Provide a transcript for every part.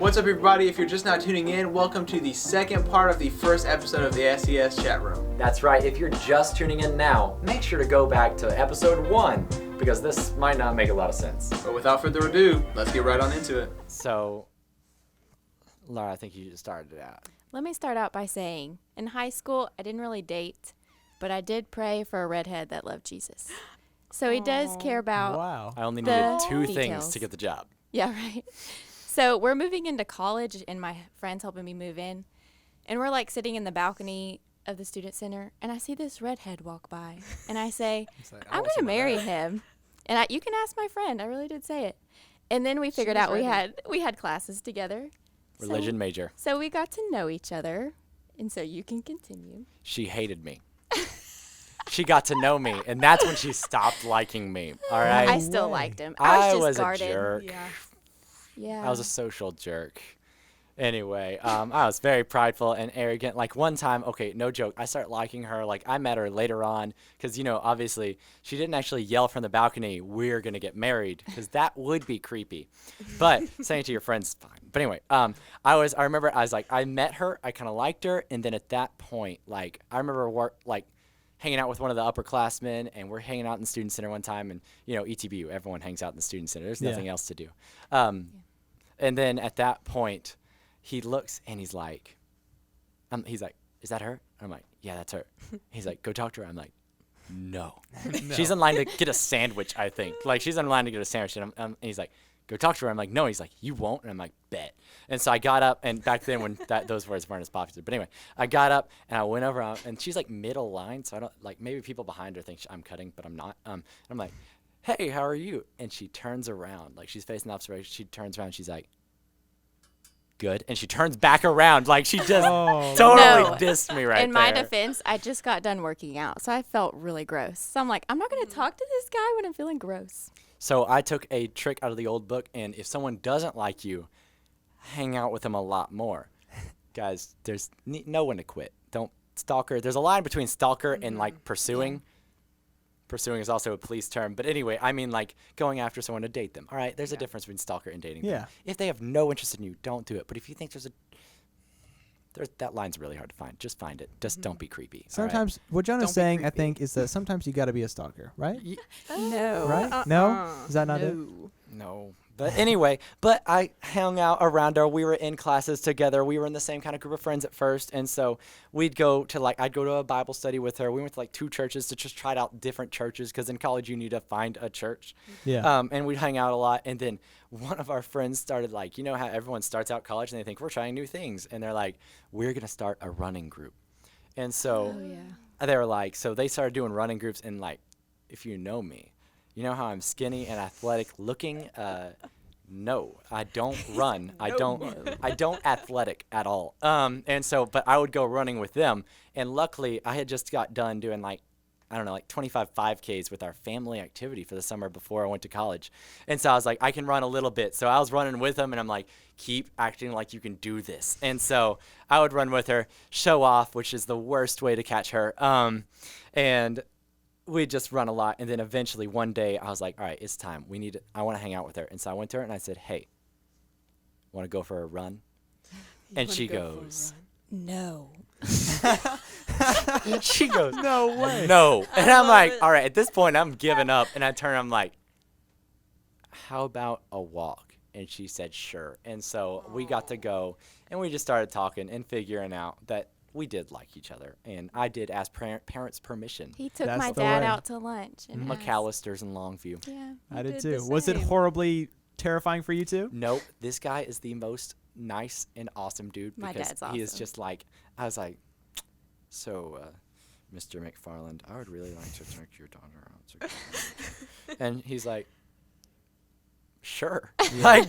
What's up, everybody? If you're just now tuning in, welcome to the second part of the first episode of the SCS Chatroom. That's right. If you're just tuning in now, make sure to go back to episode 1 because this might not make a lot of sense. But without further ado, let's get right on into it. So, Laura, I think you just started it out. Let me start out by saying, in high school, I didn't really date, but I did pray for a redhead that loved Jesus. So he does care about I only the needed two details. things to get the job. Yeah, right. So we're moving into college, and my friend's helping me move in. And we're, like, sitting in the balcony of the student center, and I see this redhead walk by. And I say, I'm going to marry him. And you can ask my friend. I really did say it. And then we figured out we had classes together. Religion major. So we got to know each other. And so you can continue. She hated me. She got to know me, and that's when she stopped liking me. All right? I still liked him. I was just was guarded. a jerk. Yeah. I was a social jerk. Anyway, I was very prideful and arrogant. Like one time, okay, no joke, I started liking her. Like I met her later on because, you know, obviously she didn't actually yell from the balcony, we're going to get married, because that would be creepy. But saying it to your friends is fine. But anyway, I remember I was like, I met her, I kind of liked her. And then at that point, like I remember hanging out with one of the upperclassmen, and we're hanging out in the student center one time, and you know, ETBU, everyone hangs out in the student center. There's nothing else to do. And then at that point, he looks and he's like, is that her? I'm like, yeah, that's her. He's like, go talk to her. I'm like, no. She's in line to get a sandwich, I think. Like she's in line to get a sandwich, and he's like, go talk to her. I'm like, no. He's like, you won't? And I'm like, bet. And so I got up, and back then when those words weren't as popular. But anyway, I got up and I went over, and she's like middle line, so I don't like, maybe people behind her think I'm cutting, but I'm not. I'm like, hey, how are you? And she turns around, like she's facing the opposite way. She turns around, she's like, good. And she turns back around, like she just totally dissed me right there. In my defense, I just got done working out, so I felt really gross. So I'm like, I'm not going to talk to this guy when I'm feeling gross. So I took a trick out of the old book, and if someone doesn't like you, hang out with them a lot more. Guys, there's no one to quit. Don't stalker. There's a line between stalker and like pursuing. Yeah. Pursuing is also a police term. But anyway, I mean like going after someone to date them. All right, there's a difference between stalker and dating them. If they have no interest in you, don't do it. But if you think that line's really hard to find. Just find it. Just don't be creepy. Sometimes what Jonah's Don't saying, I think, is that sometimes you got to be a stalker, right? No. Right? No? Is that not it? No. But anyway, I hung out around her. We were in classes together. We were in the same kind of group of friends at first. And so we'd go to I'd go to a Bible study with her. We went to 2 churches to just try out different churches because in college you need to find a church. Yeah. And we'd hang out a lot. And then one of our friends started you know how everyone starts out college and they think we're trying new things. And they're like, we're going to start a running group. And so they were like, so they started doing running groups. And if you know me, you know how I'm skinny and athletic looking? No, I don't run. I don't athletic at all. And so, but I would go running with them. And luckily, I had just got done doing 25 5Ks with our family activity for the summer before I went to college. And so I was like, I can run a little bit. So I was running with them, and I'm like, keep acting like you can do this. And so I would run with her, show off, which is the worst way to catch her. And we'd just run a lot, and then eventually one day I was like, all right, it's time. I want to hang out with her. And so I went to her and I said, hey, want to go for a run? And she goes, no. She goes, no way. no. And I'm like, all right, at this point I'm giving up. And I turn, I'm like, how about a walk? And she said, sure. And so we got to go, and we just started talking and figuring out that we did like each other, and I did ask parents' permission. He took That's my the dad way. out to lunch. And McAllister's in Longview. Yeah, I did too. Was it horribly terrifying for you too? Nope. This guy is the most nice and awesome dude. My because dad's awesome. He is just I was like, so, Mr. McFarland, I would really like to take your daughter out. And he's like, sure.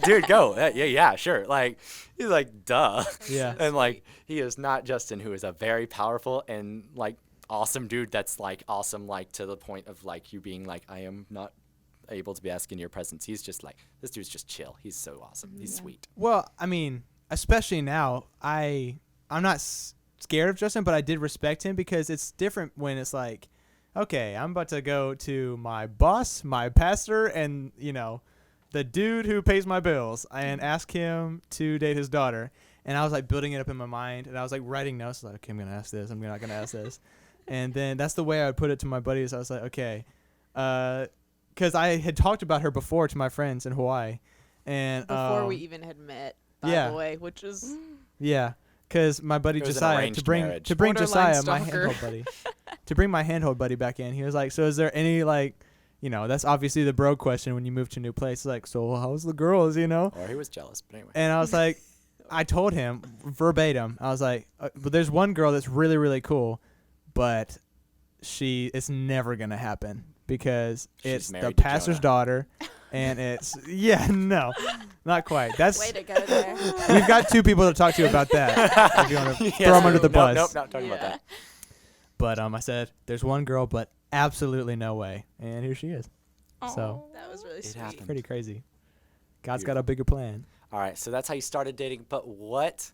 Dude, go. Yeah, sure. He's like, duh. Yeah. And he is not Justin, who is a very powerful and awesome dude that's awesome to the point of you being I am not able to be asking your presence. He's just this dude's just chill. He's so awesome. He's sweet. Well, I mean, especially now, I'm not scared of Justin, but I did respect him because it's different when it's okay, I'm about to go to my boss, my pastor, and the dude who pays my bills and ask him to date his daughter. And I was like building it up in my mind, and I was like writing notes like, okay, I'm gonna ask this, I'm not gonna ask this. And then that's the way I would put it to my buddies. I was like, okay, because I had talked about her before to my friends in Hawaii, and Before we even had met, by yeah. the way, which is yeah, because my buddy It was an Josiah arranged to bring marriage. Borderline Josiah, my stalker. handhold buddy, to bring my handhold buddy back in. He was like, so is there any like, that's obviously the bro question when you move to a new place. Like, so how's the girls, Or he was jealous, but anyway. And I was like, I told him verbatim. I was like, but there's one girl that's really, really cool, but it's never going to happen because She's it's the married to pastor's Jonah. daughter. And it's, no, not quite. Way to go there. We've got 2 people to talk to about that. If you want to Yes, throw them under the bus. Nope, not talking about that. But I said, there's one girl, but absolutely no way. And here she is. So that was really It sweet. happened. pretty crazy. God's got a bigger plan. All right, so that's how you started dating. But what?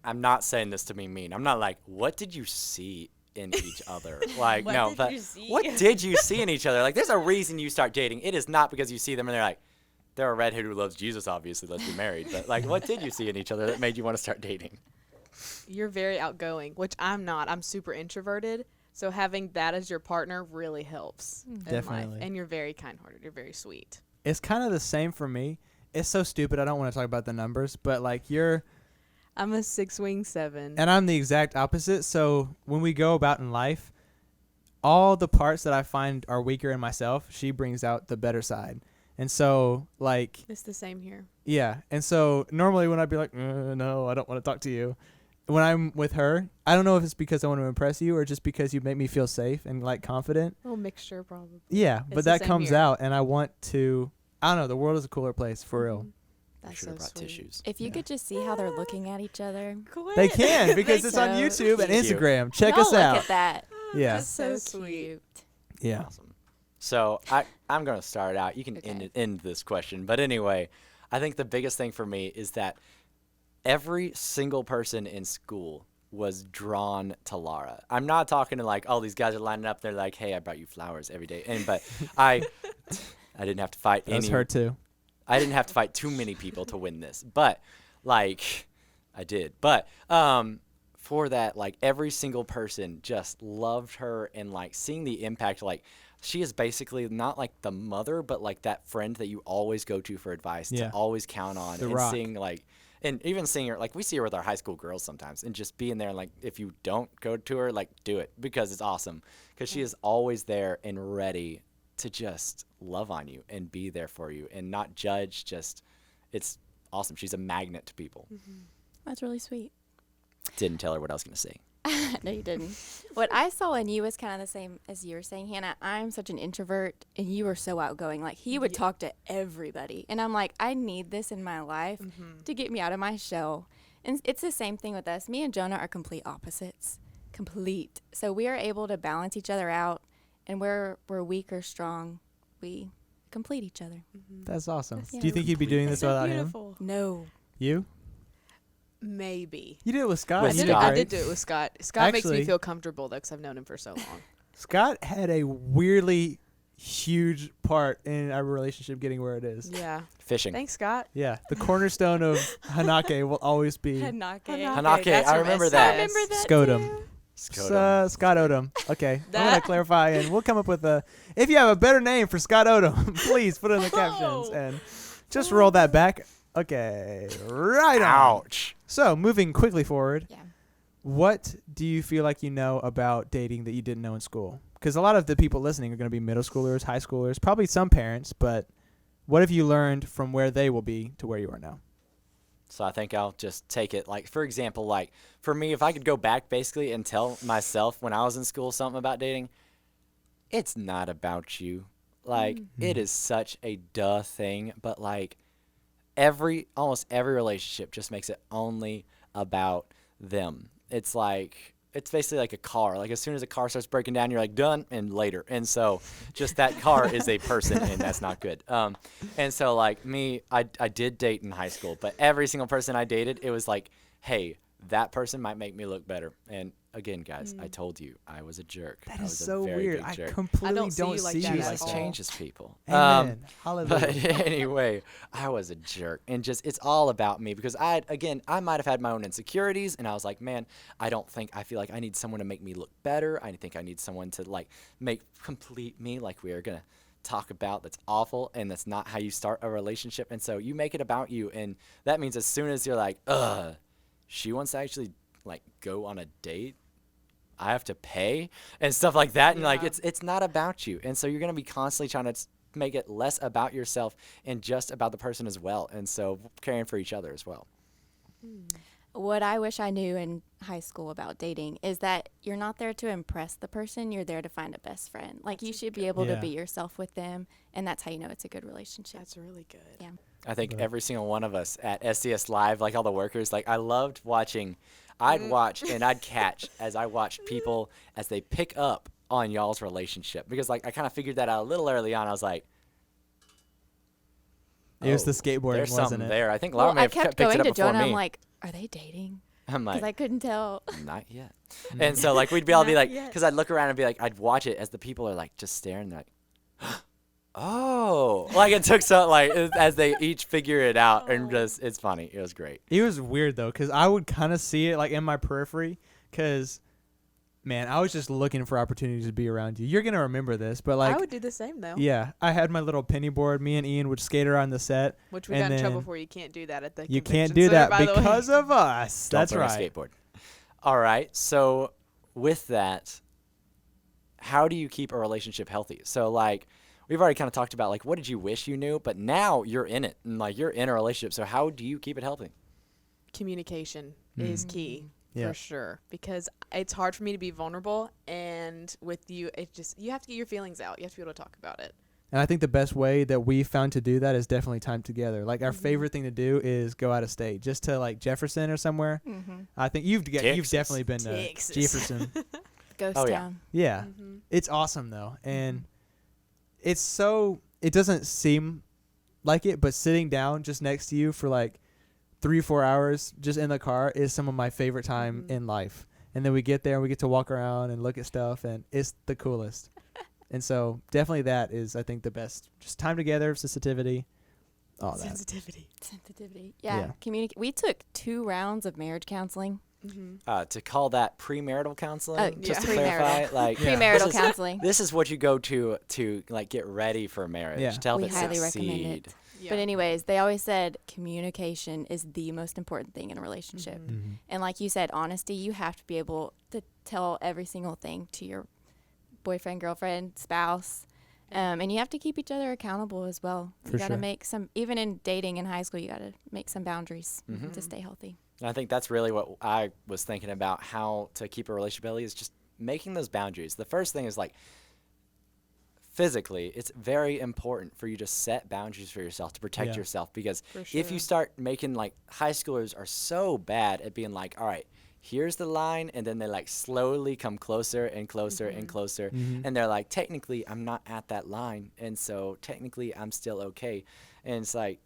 I'm not saying this to be mean. I'm not like, what did you see in each other? Like, What no, did but you see? what did you see in each other? Like, there's a reason you start dating. It is not because you see them and they're like, they're a redhead who loves Jesus, obviously, let's be married. But, like, what did you see in each other that made you want to start dating? You're very outgoing, which I'm not. I'm super introverted. So having that as your partner really helps in life. Definitely. And you're very kind-hearted. You're very sweet. It's kind of the same for me. It's so stupid. I don't want to talk about the numbers, but like I'm a 6'7". and I'm the exact opposite. So when we go about in life, all the parts that I find are weaker in myself, she brings out the better side. And so like, It's the same here. yeah. And so normally when I'd be like, no, I don't want to talk to you. When I'm with her, I don't know if it's because I want to impress you or just because you make me feel safe and like confident. A little mixture, probably. Yeah. It's But the that same comes here. out and I want to, I don't know. The world is a cooler place for real. That's Should so have brought sweet. tissues. If you could just see how they're looking at each other. They can because They it's on so YouTube and cute. Instagram. Check Y'all us look out. at that. Yeah. That's so So sweet. cute. Yeah. Awesome. So I'm going to start out. You can Okay. end this question. But anyway, I think the biggest thing for me is that every single person in school was drawn to Laura. I'm not talking to like, oh, these guys are lining up. They're like, hey, I brought you flowers every day. But I didn't have to fight That was any. her too. I didn't have to fight too many people to win this, but like I did. But for that, like every single person just loved her and like seeing the impact. Like she is basically not like the mother, but like that friend that you always go to for advice, Yeah. to always count on, The and rock. seeing like. And even seeing her, like we see her with our high school girls sometimes, and just being there, and like if you don't go to her, like do it because it's awesome. Because she is always there and ready to just love on you and be there for you and not judge. Just, it's awesome. She's a magnet to people. That's really sweet. Didn't tell her what I was gonna say. No, you didn't. What I saw in you was kind of the same as you were saying, Hannah. I'm such an introvert, and you were so outgoing. Like, he would talk to everybody. And I'm like, I need this in my life to get me out of my shell. And it's the same thing with us. Me and Jonah are complete opposites. Complete. So we are able to balance each other out, and where we're weak or strong, we complete each other. That's awesome. That's Do you think you'd be doing this So without him? beautiful. No. You? Maybe. You did it with Scott. With You Scott. I great. did do it with Scott. Scott makes Actually- me feel comfortable though, because I've known him for so long. Scott had a weirdly huge part in our relationship getting where it is. Yeah. Fishing. Thanks, Scott. Yeah, the cornerstone of Hanake will always be Hanake. Hanake, that's I from remember SCS. that. I remember that Scotum. too. Scott Odom. Okay, I'm gonna That- clarify, and we'll come up with a. If you have a better name for Scott Odom, please put it in the captions and just roll that back. Okay, right on. Ouch. So moving quickly forward, Yeah. what do you feel like you know about dating that you didn't know in school? Because a lot of the people listening are going to be middle schoolers, high schoolers, probably some parents. But what have you learned from where they will be to where you are now? So I think I'll just take it. Like, for example, like for me, if I could go back basically and tell myself when I was in school something about dating, it's not about you. Like, it is such a duh thing, but like almost every relationship just makes it only about them. It's like, it's basically like a car. Like, as soon as a car starts breaking down, you're like, done, and later. And so just that car is a person, and that's not good. And so, like, me, I did date in high school, but every single person I dated, it was like, hey, that person might make me look better. And again, guys, I told you I was a jerk. That I is was so a very weird. big I jerk. completely don't see you like see that you at like all. that. Changes people. Amen. But Hallelujah. anyway, I was a jerk, and just it's all about me because I might have had my own insecurities, and I was like, man, I feel like I need someone to make me look better. I think I need someone to like complete me, like we are gonna talk about. That's awful, and that's not how you start a relationship. And so you make it about you, and that means as soon as you're like, she wants to actually like go on a date, I have to pay and stuff like that. And like, it's not about you. And so you're going to be constantly trying to make it less about yourself and just about the person as well. And so caring for each other as well. What I wish I knew in high school about dating is that you're not there to impress the person. You're there to find a best friend. Like, you should be able to be yourself with them. And that's how you know it's a good relationship. That's really good. Yeah. I think every single one of us at SCS Live, like all the workers, like I loved watching. I'd watch and I'd catch as I watched people as they pick up on y'all's relationship, because like I kind of figured that out a little early on. I was like, It was the skateboarding, there's wasn't something it? there. I think Laura Well, may I have kept picked going it up to before Jonah. me. I'm like, are they dating? I'm Because like, I couldn't tell. not yet. And so like we'd be all be Not like, yet. because I'd look around and be like, I'd watch it as the people are like just staring, they're like, oh, like it took so like as they each figure it out, and just it's funny. It was great. It was weird though, because I would kind of see it like in my periphery, because man, I was just looking for opportunities to be around you. You're gonna remember this, but like, I would do the same though. yeah, I had my little penny board. Me and Ian would skate around the set. Which we And got in trouble then for. You can't do that at the You convention can't do center, that by the way. because of us. Don't That's burn a right. skateboard. All right. So with that, how do you keep a relationship healthy? So like we've already kind of talked about like what did you wish you knew, but now you're in it and like you're in a relationship. So how do you keep it healthy? Communication is key. Yeah. For sure, because it's hard for me to be vulnerable, and with you, you have to get your feelings out. You have to be able to talk about it. And I think the best way that we found to do that is definitely time together. Like our favorite thing to do is go out of state, just to like Jefferson or somewhere. I think you've Texas. definitely been to Texas. Jefferson. Ghost Oh, yeah. town. Yeah, it's awesome though, and it's so it doesn't seem like it, but sitting down just next to you for like 3-4 hours just in the car is some of my favorite time in life. And then we get there and we get to walk around and look at stuff, and it's the coolest. And so definitely that is, I think, the best. Just time together, sensitivity, all that. Sensitivity. Yeah. Yeah. We took 2 rounds of marriage counseling. To call that premarital counseling, Oh, just to yeah. clarify, like Premarital this is- counseling. This is what you go to like get ready for marriage. Yeah. To help We it highly succeed. recommend it. Yeah. But anyways, they always said communication is the most important thing in a relationship. And like you said, honesty, you have to be able to tell every single thing to your boyfriend, girlfriend, spouse. And you have to keep each other accountable as well. For You got to sure. make some, even in dating in high school, you got to make some boundaries to stay healthy. And I think that's really what I was thinking about, how to keep a relationship healthy, is just making those boundaries. The first thing is like physically, it's very important for you to set boundaries for yourself to protect Yeah. yourself, because For if you sure. start making like high schoolers are so bad at being like, all right, here's the line, and then they like slowly come closer and closer and closer, and they're like, technically I'm not at that line, and so technically I'm still okay. And it's like,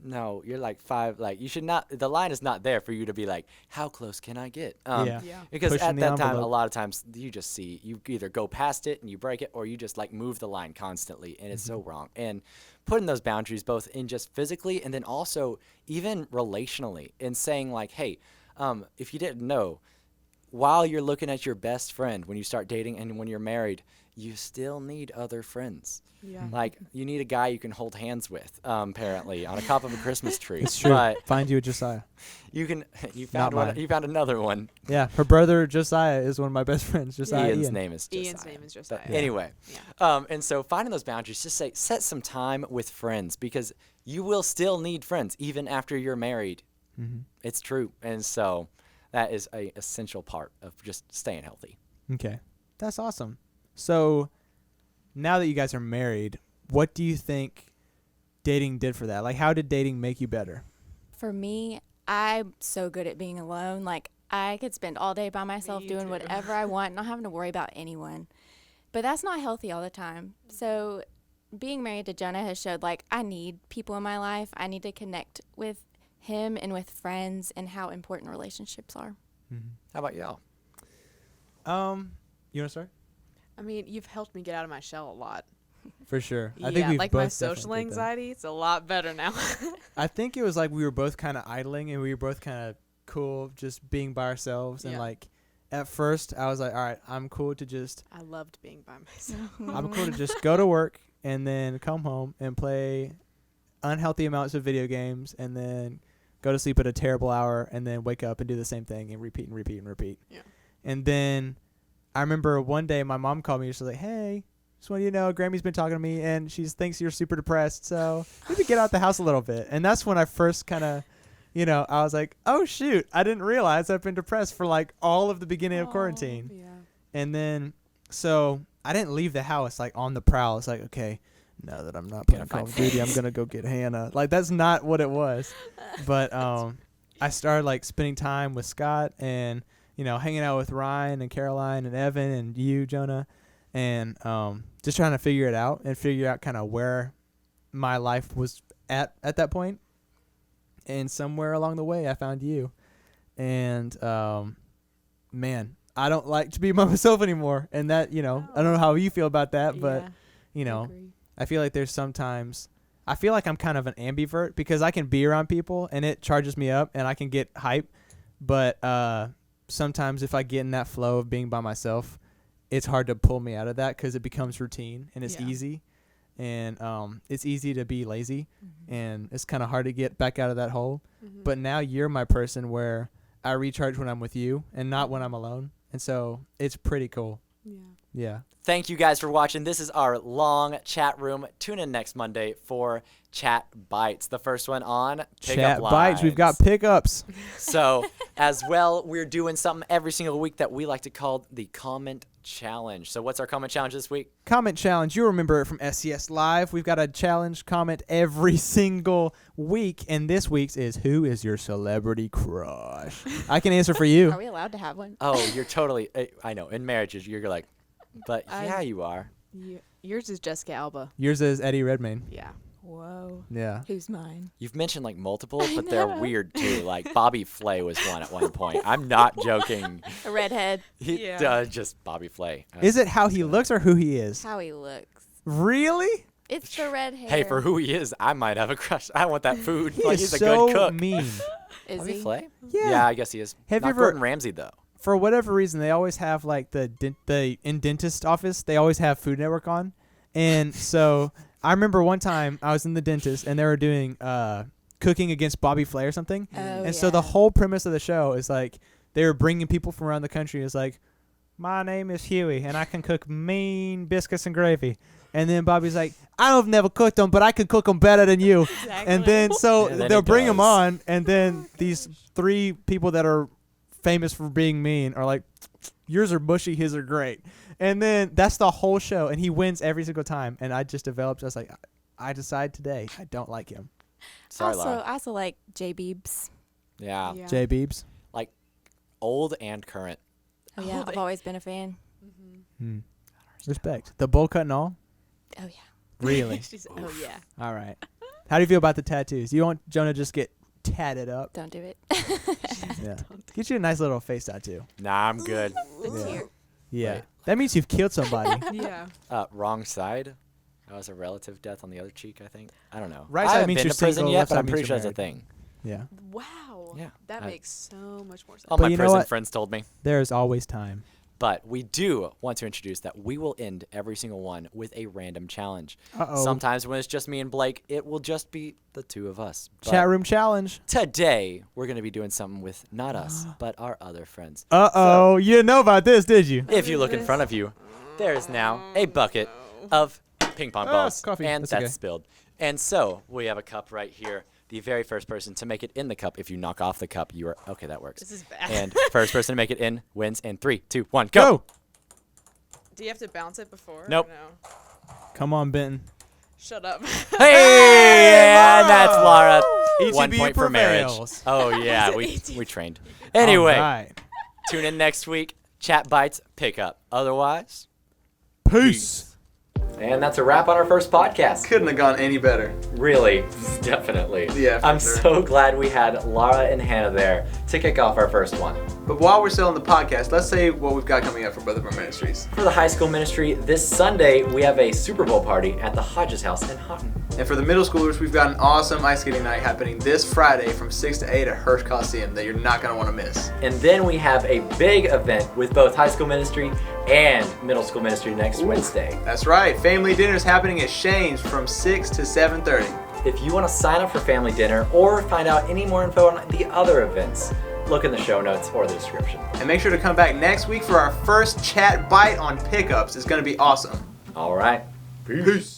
no, you're like 5, like you should not, the line is not there for you to be like, how close can I get? Yeah. Yeah. Because Pushing at the that time, a envelope. lot of times you just see, you either go past it and you break it, or you just like move the line constantly, and it's so wrong. And putting those boundaries both in just physically and then also even relationally, and saying like, hey, if you didn't know, while you're looking at your best friend when you start dating and when you're married, you still need other friends. Yeah. Like you need a guy you can hold hands with, apparently, on a top of a Christmas tree. It's true. But Find you a Josiah. you found Not one. mine. You found another one. Yeah, her brother Josiah is one of my best friends. Josiah Ian's Ian. name is Josiah. Ian's name is But Josiah. anyway, Yeah. and so finding those boundaries, just set some time with friends, because you will still need friends even after you're married. It's true, and so that is a essential part of just staying healthy. Okay, that's awesome. So now that you guys are married, what do you think dating did for that? Like, how did dating make you better? For me, I'm so good at being alone. Like, I could spend all day by myself Me doing too. whatever I want, not having to worry about anyone. But that's not healthy all the time. So being married to Jonah has showed, like, I need people in my life. I need to connect with him and with friends, and how important relationships are. How about y'all? You want to start? I mean, you've helped me get out of my shell a lot. For sure. I Yeah, think we've like both my definitely social did that. anxiety, it's a lot better now. I think it was like we were both kind of idling and we were both kind of cool just being by ourselves. And Yeah. like at first I was like, all right, I'm cool to just I loved being by myself. I'm cool to just go to work and then come home and play unhealthy amounts of video games and then go to sleep at a terrible hour and then wake up and do the same thing and repeat and repeat and repeat. Yeah. And then I remember one day my mom called me and she was like, hey, just want you to know Grammy's been talking to me and she thinks you're super depressed, so maybe get out the house a little bit. And that's when I first kind of, I was like, oh shoot, I didn't realize I've been depressed for like all of the beginning of quarantine. Yeah. And then so I didn't leave the house like on the prowl. It's like, okay, now that I'm not playing Call of Duty, I'm gonna go get Hannah. Like that's not what it was. But I started like spending time with Scott and hanging out with Ryan and Caroline and Evan and you, Jonah, and just trying to figure it out and figure out kind of where my life was at that point. And somewhere along the way, I found you. And man, I don't like to be by myself anymore. And that, I don't know how you feel about that, but Agree. I feel like there's sometimes I feel like I'm kind of an ambivert because I can be around people and it charges me up and I can get hype. But sometimes if I get in that flow of being by myself, it's hard to pull me out of that because it becomes routine and it's easy. And it's easy to be lazy and it's kind of hard to get back out of that hole. But now you're my person where I recharge when I'm with you and not when I'm alone. And so it's pretty cool. Yeah. Thank you guys for watching. This is our long chat room. Tune in next Monday for Chat Bites. The first one on Chat Bites. We've got pickups. So as well, we're doing something every single week that we like to call the comment challenge. So what's our comment challenge this week? Comment challenge. You remember it from SCS Live. We've got a challenge comment every single week. And this week's is who is your celebrity crush? I can answer for you. Are we allowed to have one? Oh, you're totally, I know, in marriages, you're like, but yeah, you are. Yours is Jessica Alba. Yours is Eddie Redmayne. Yeah. Whoa. Yeah. Who's mine? You've mentioned like multiple, but they're weird too. Like Bobby Flay was one at one point. I'm not joking. A redhead. He does just Bobby Flay. Is it how he looks or who he is? How he looks. Really? It's the red hair. Hey, for who he is, I might have a crush. I want that food. He Like is he's a so good cook. mean. Is Bobby he? Flay? Yeah. I guess he is. Have Not you ever- Gordon Ramsay though. For whatever reason, they always have like in dentist office, they always have Food Network on. And so I remember one time I was in the dentist and they were doing cooking against Bobby Flay or something. Oh, And so the whole premise of the show is like they were bringing people from around the country. It's like, my name is Huey and I can cook mean biscuits and gravy. And then Bobby's like, I've never cooked them, but I can cook them better than you. Exactly. And then so And then they'll he bring them does. on, and then these three people that are famous for being mean are like, yours are mushy, his are great. And then that's the whole show, and he wins every single time. And I just developed, I was like, I decide today I don't like him. Sorry, also, Laura. I also like J Beebs. Yeah. Jay Beebs. Like old and current. Oh yeah, I've always been a fan. Respect. The bowl cut and all? Oh yeah. Really? Oh yeah. All right. How do you feel about the tattoos? You want Jonah to just get tatted up? Don't do it. Yeah. Get you a nice little face tattoo. Nah, I'm good. The Yeah. tear. Yeah. Wait. That means you've killed somebody. Yeah. Wrong side. That was a relative death on the other cheek, I think. I don't know. Right I side haven't means been you're to prison single, yet, left but side I'm means pretty you're sure it's a married. thing. Yeah. Wow. Yeah. That I- makes so much more sense. All But my you know prison what? friends told me. There's always time. But we do want to introduce that we will end every single one with a random challenge. Uh-oh. Sometimes when it's just me and Blake, it will just be the two of us. But Chat room challenge. today, we're going to be doing something with not us, but our other friends. Uh-oh. You didn't know about this, did you? If you look in front of you, there is now a bucket of ping pong Ah, balls. coffee. And That's that's okay. spilled. And so we have a cup right here. The very first person to make it in the cup, if you knock off the cup, you are... Okay, that works. This is bad. And first person to make it in wins in 3, 2, 1, go! Go. Do you have to bounce it before? or Nope. No. Come on, Benton. Shut up. Hey, and that's Laura. 1 ETB point for marriage. prevails. Oh yeah, we trained. Anyway, All right. tune in next week. Chat Bites pick up. Otherwise, Peace. And that's a wrap on our first podcast. Couldn't have gone any better. Really, definitely. Yeah, for I'm sure. so glad we had Laura and Hannah there to kick off our first one. But while we're still on the podcast, let's say what we've got coming up for both of our ministries. For the high school ministry, this Sunday we have a Super Bowl party at the Hodges House in Houghton. And for the middle schoolers, we've got an awesome ice skating night happening this Friday from 6 to 8 at Hirsch Coliseum that you're not going to want to miss. And then we have a big event with both high school ministry and middle school ministry next Wednesday. That's right. Family dinner is happening at Shane's from 6 to 7:30. If you want to sign up for family dinner or find out any more info on the other events, look in the show notes or the description. And make sure to come back next week for our first chat bite on pickups. It's going to be awesome. All right. Peace.